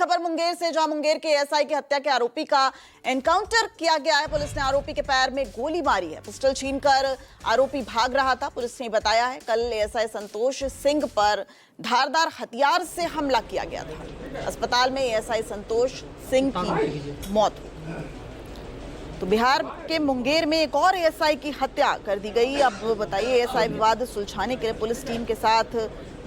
खबर मुंगेर से, जहां मुंगेर के एएसआई की हत्या के आरोपी का एनकाउंटर किया गया है। पुलिस ने आरोपी के पैर में गोली मारी है। पिस्टल छीनकर आरोपी भाग रहा था। पुलिस ने बताया है कल एएसआई संतोष सिंह पर धारदार हथियार से हमला किया गया था। अस्पताल में एएसआई संतोष सिंह की मौत हुई। तो बिहार के मुंगेर में एक और एएसआई की हत्या कर दी गई। अब बताइए, एएसआई विवाद सुलझाने के लिए पुलिस टीम के साथ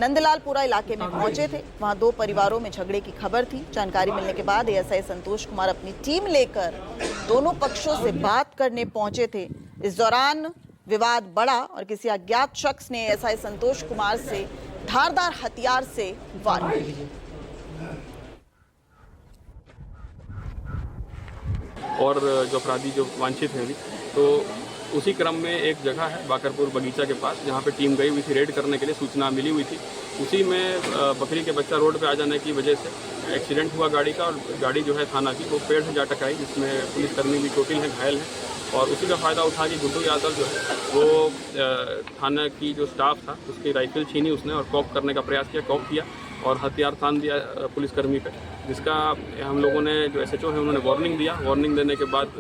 नंदलालपुरा इलाके में पहुंचे थे। वहां दो परिवारों में झगड़े की खबर थी। जानकारी मिलने के बाद एएसआई संतोष कुमार अपनी टीम लेकर दोनों पक्षों से बात करने पहुंचे थे। इस दौरान विवाद बढ़ा और किसी अज्ञात शख्स ने एएसआई संतोष कुमार से धारदार हथियार से वार किया। और जो अपराधी जो वांछित हैं, तो उसी क्रम में एक जगह है बाकरपुर बगीचा के पास, जहाँ पे टीम गई हुई थी रेड करने के लिए, सूचना मिली हुई थी। उसी में बकरी के बच्चा रोड पे आ जाने की वजह से एक्सीडेंट हुआ गाड़ी का, और गाड़ी जो है थाना की वो पेड़ से जा टकराई, जिसमें पुलिसकर्मी भी चोटिल हैं, घायल हैं। और उसी का फ़ायदा उठा के गुड्डू यादव जो है वो थाना की जो स्टाफ था उसकी राइफल छीनी उसने और कॉप करने का प्रयास किया, कॉप किया और हथियार तान दिया पुलिसकर्मी पे, जिसका हम लोगों ने जो एसएचओ है उन्होंने वार्निंग दिया। वार्निंग देने के बाद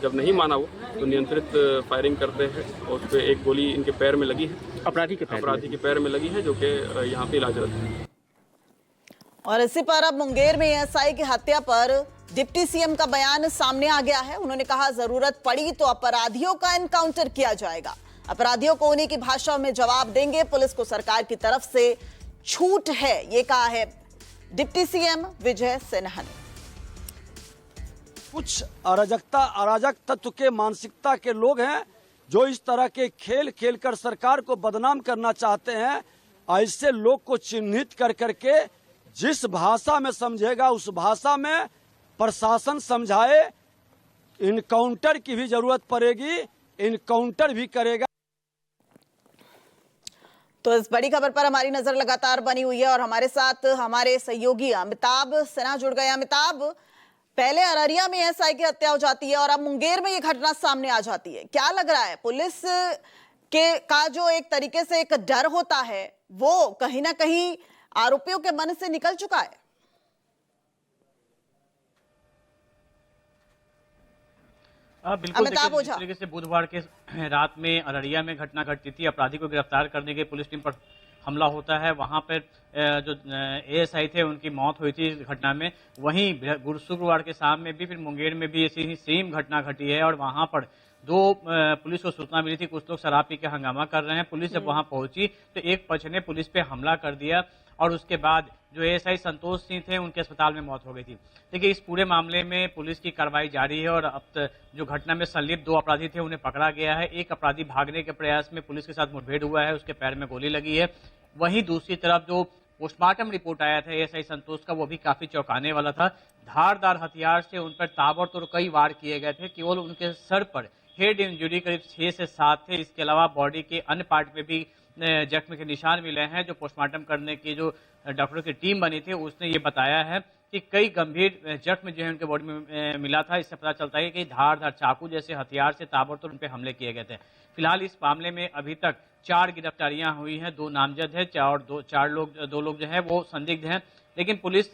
जब नहीं माना वो, तो नियंत्रित फायरिंग करते हैं और उस पर एक गोली इनके पैर में लगी है, अपराधी के पैर में लगी है, जो कि यहाँ पे इलाजरत है। और इसी पर अब मुंगेर में एएसआई की हत्या पर डिप्टी सीएम का बयान सामने आ गया है। उन्होंने कहा, जरूरत पड़ी तो अपराधियों का एनकाउंटर किया जाएगा, अपराधियों को उन्हीं की भाषा में जवाब देंगे, पुलिस को सरकार की तरफ से छूट है, ये कहा है डिप्टी सीएम विजय सिन्हा ने। कुछ अराजक तत्व के मानसिकता के लोग हैं जो इस तरह के खेल खेलकर सरकार को बदनाम करना चाहते हैं। ऐसे लोग को चिन्हित कर करके जिस भाषा में समझेगा उस भाषा में प्रशासन समझाए। इनकाउंटर की भी जरूरत पड़ेगी, इनकाउंटर भी करेगा। तो इस बड़ी खबर पर हमारी नजर लगातार बनी हुई है और हमारे साथ हमारे सहयोगी अमिताभ सिन्हा जुड़ गए। अमिताभ, पहले अररिया में एएसआई की हत्या हो जाती है और अब मुंगेर में ये घटना सामने आ जाती है, क्या लग रहा है? पुलिस के का जो एक तरीके से एक डर होता है वो कहीं ना कहीं आरोपियों के मन से निकल चुका है? बिल्कुल, जिस तरीके से बुधवार के रात में अररिया में घटना घटती थी, अपराधी को गिरफ्तार करने के पुलिस टीम पर हमला होता है, वहां पर जो एएसआई थे उनकी मौत हुई थी इस घटना में। वहीं शुक्रवार के शाम में भी फिर मुंगेर में भी ऐसी ही सेम घटना घटी है और वहां पर दो पुलिस को सूचना मिली थी कुछ लोग शराब पी के हंगामा कर रहे हैं। पुलिस जब वहां पहुंची तो एक पक्ष ने पुलिस पे हमला कर दिया और उसके बाद जो एएसआई संतोष सिंह थे उनके अस्पताल में मौत हो गई थी। देखिए, इस पूरे मामले में पुलिस की कार्रवाई जारी है और अब जो घटना में संलिप्त दो अपराधी थे उन्हें पकड़ा गया है। एक अपराधी भागने के प्रयास में पुलिस के साथ मुठभेड़ हुआ है, उसके पैर में गोली लगी है। वहीं दूसरी तरफ जो पोस्टमार्टम रिपोर्ट आया था एएसआई संतोष का, वो भी काफी चौंकाने वाला था। धारदार हथियार से उन पर ताबड़तोड़ कई वार किए गए थे। केवल उनके सर पर हेड इंजरी करीब 6 से 7 थे। इसके अलावा बॉडी के अन्य पार्ट में भी जख्म के निशान मिले हैं। जो पोस्टमार्टम करने की जो डॉक्टरों की टीम बनी थी उसने ये बताया है कि कई गंभीर जख्म जो है उनके बॉडी में मिला था। इससे पता चलता है कि धारदार चाकू जैसे हथियार से ताबड़तोड़ उन पर हमले किए गए थे। फिलहाल इस मामले में अभी तक 4 गिरफ्तारियां हुई हैं, 2 नामजद है और दो लोग जो है वो संदिग्ध हैं। लेकिन पुलिस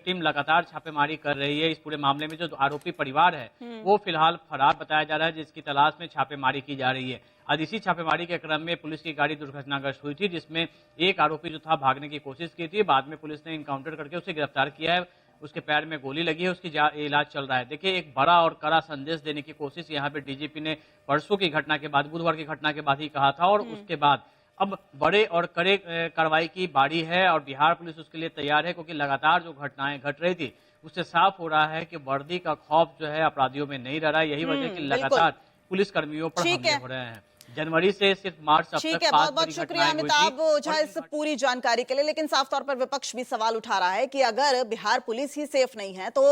टीम लगातार छापेमारी कर रही है। इस पूरे मामले में जो आरोपी परिवार है वो फिलहाल फरार बताया जा रहा है, जिसकी तलाश में छापेमारी की जा रही है। आज इसी छापेमारी के क्रम में पुलिस की गाड़ी दुर्घटनाग्रस्त हुई थी, जिसमें एक आरोपी जो था भागने की कोशिश की थी। बाद में पुलिस ने इनकाउंटर करके उसे गिरफ्तार किया है। उसके पैर में गोली लगी है, उसकी इलाज चल रहा है। देखिए, एक बड़ा और कड़ा संदेश देने की कोशिश यहाँ पे डीजीपी ने परसों की घटना के बाद, बुधवार की घटना के बाद ही कहा था और उसके बाद अब बड़े और कड़े कार्रवाई की बारी है और बिहार पुलिस उसके लिए तैयार है, क्योंकि लगातार जो घटनाएं घट रही थी उससे साफ हो रहा है कि वर्दी का खौफ जो है अपराधियों में नहीं रह रहा है। यही वजह कि लगातार पुलिस कर्मियों पर हमले हो रहे हैं। जनवरी से सिर्फ मार्च अब तक 5 बहुत बहुत शुक्रिया अमिताभ ओझा इस पूरी जानकारी के लिए। लेकिन साफ तौर पर विपक्ष भी सवाल उठा रहा है कि अगर बिहार पुलिस ही सेफ नहीं है तो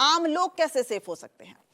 आम लोग कैसे सेफ हो सकते हैं?